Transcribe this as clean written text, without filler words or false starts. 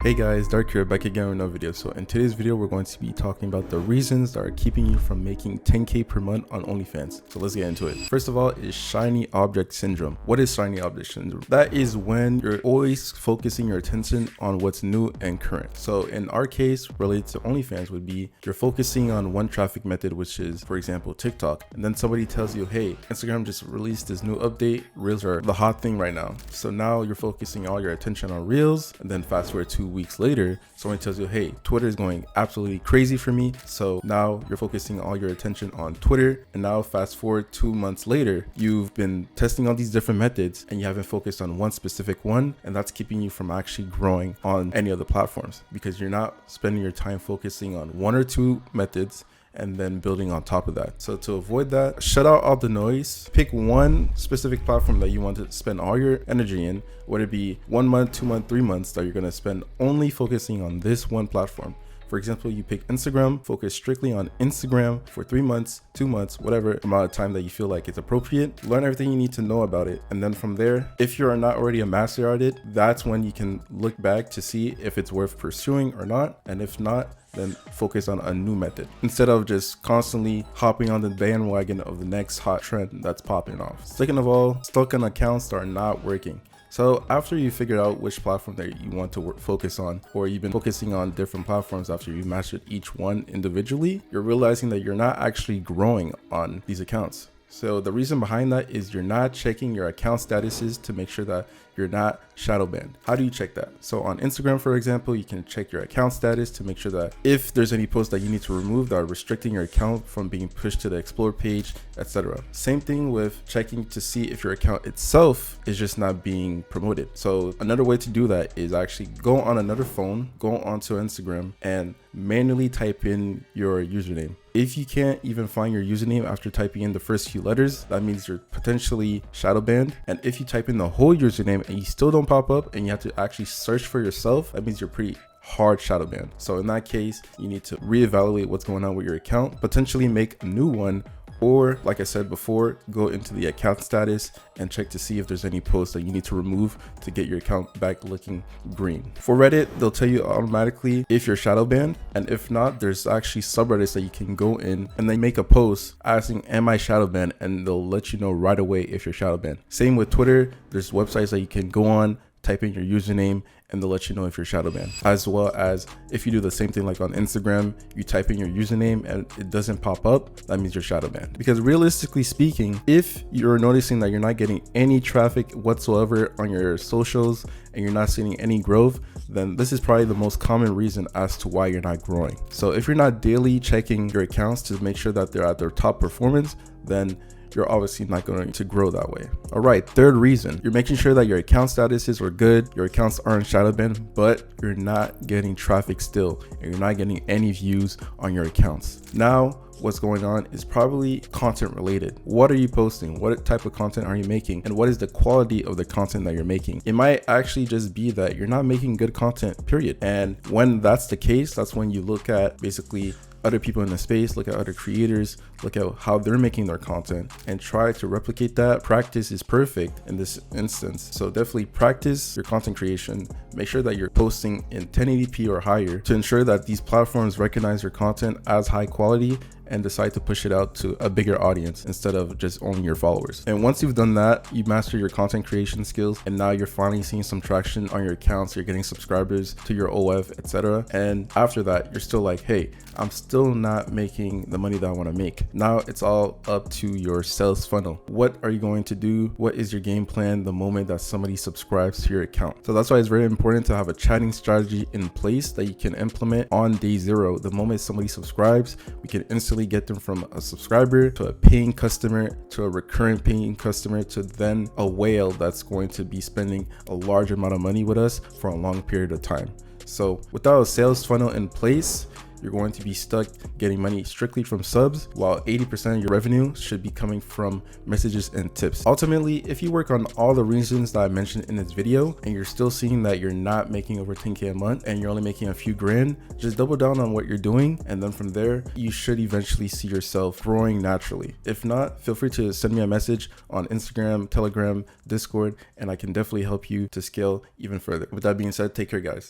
Hey guys, Dark here, back again with another video. So in today's video, we're going to be talking about the reasons that are keeping you from making 10K per month on OnlyFans. So let's get into it. First of all is shiny object syndrome. What is shiny object syndrome? That is when you're always focusing your attention on what's new and current. So in our case, related to OnlyFans would be you're focusing on one traffic method, which is, for example, TikTok. And then somebody tells you, hey, Instagram just released this new update. Reels are the hot thing right now. So now you're focusing all your attention on Reels, and then fast forward 2 weeks later, someone tells you, hey, Twitter is going absolutely crazy for me. So now you're focusing all your attention on Twitter. And now fast forward 2 months later, you've been testing all these different methods and you haven't focused on one specific one. And that's keeping you from actually growing on any of the platforms because you're not spending your time focusing on one or two methods and then building on top of that. So to avoid that, shut out all the noise, pick one specific platform that you want to spend all your energy in, whether it be 1 month, 2 months, 3 months, that you're going to spend only focusing on this one platform. For example, you pick Instagram, focus strictly on Instagram for 3 months, 2 months, whatever amount of time that you feel like it's appropriate. Learn everything you need to know about it. And then from there, if you're not already a master at it, that's when you can look back to see if it's worth pursuing or not. And if not, then focus on a new method instead of just constantly hopping on the bandwagon of the next hot trend that's popping off. Second of all, stuck on accounts that are not working. So after you figured out which platform that you want to focus on, or you've been focusing on different platforms after you mastered each one individually, you're realizing that you're not actually growing on these accounts. So the reason behind that is you're not checking your account statuses to make sure that you're not shadow banned. How do you check that? So on Instagram, for example, you can check your account status to make sure that if there's any posts that you need to remove that are restricting your account from being pushed to the explore page, etc. Same thing with checking to see if your account itself is just not being promoted. So another way to do that is actually go on another phone, go onto Instagram and manually type in your username. If you can't even find your username after typing in the first few letters, that means you're potentially shadow banned. And if you type in the whole username and you still don't pop up and you have to actually search for yourself, that means you're pretty hard shadow banned. So in that case, you need to reevaluate what's going on with your account, potentially make a new one, or like I said before, go into the account status and check to see if there's any posts that you need to remove to get your account back looking green. For Reddit, they'll tell you automatically if you're shadow banned, and if not, there's actually subreddits that you can go in and they make a post asking, am I shadow banned? And they'll let you know right away if you're shadow banned. Same with Twitter, there's websites that you can go on, type in your username, and they'll let you know if you're shadow banned. As well as if you do the same thing like on Instagram, you type in your username and it doesn't pop up, that means you're shadow banned. Because realistically speaking, if you're noticing that you're not getting any traffic whatsoever on your socials and you're not seeing any growth, then this is probably the most common reason as to why you're not growing. So if you're not daily checking your accounts to make sure that they're at their top performance, then you're obviously not going to grow that way. All right, third reason, you're making sure that your account statuses are good, your accounts aren't shadow banned, but you're not getting traffic still, and you're not getting any views on your accounts. Now, what's going on is probably content related. What are you posting? What type of content are you making? And what is the quality of the content that you're making? It might actually just be that you're not making good content, period. And when that's the case, that's when you look at basically other people in the space, look at other creators, look at how they're making their content and try to replicate that. Practice is perfect in this instance. So definitely practice your content creation. Make sure that you're posting in 1080p or higher to ensure that these platforms recognize your content as high quality and decide to push it out to a bigger audience instead of just only your followers. And once you've done that, you master your content creation skills, and now you're finally seeing some traction on your accounts, you're getting subscribers to your OF, etc. And after that, you're still like, hey, I'm still not making the money that I want to make. Now it's all up to your sales funnel. What are you going to do? What is your game plan the moment that somebody subscribes to your account? So that's why it's very important to have a chatting strategy in place that you can implement on day zero. The moment somebody subscribes, we can instantly get them from a subscriber to a paying customer to a recurring paying customer to then a whale that's going to be spending a large amount of money with us for a long period of time. So without a sales funnel in place, you're going to be stuck getting money strictly from subs, while 80% of your revenue should be coming from messages and tips. Ultimately, if you work on all the reasons that I mentioned in this video and you're still seeing that you're not making over 10K a month and you're only making a few grand, just double down on what you're doing, and then from there you should eventually see yourself growing naturally. If not, feel free to send me a message on Instagram, Telegram, Discord, and I can definitely help you to scale even further. With that being said, take care, guys.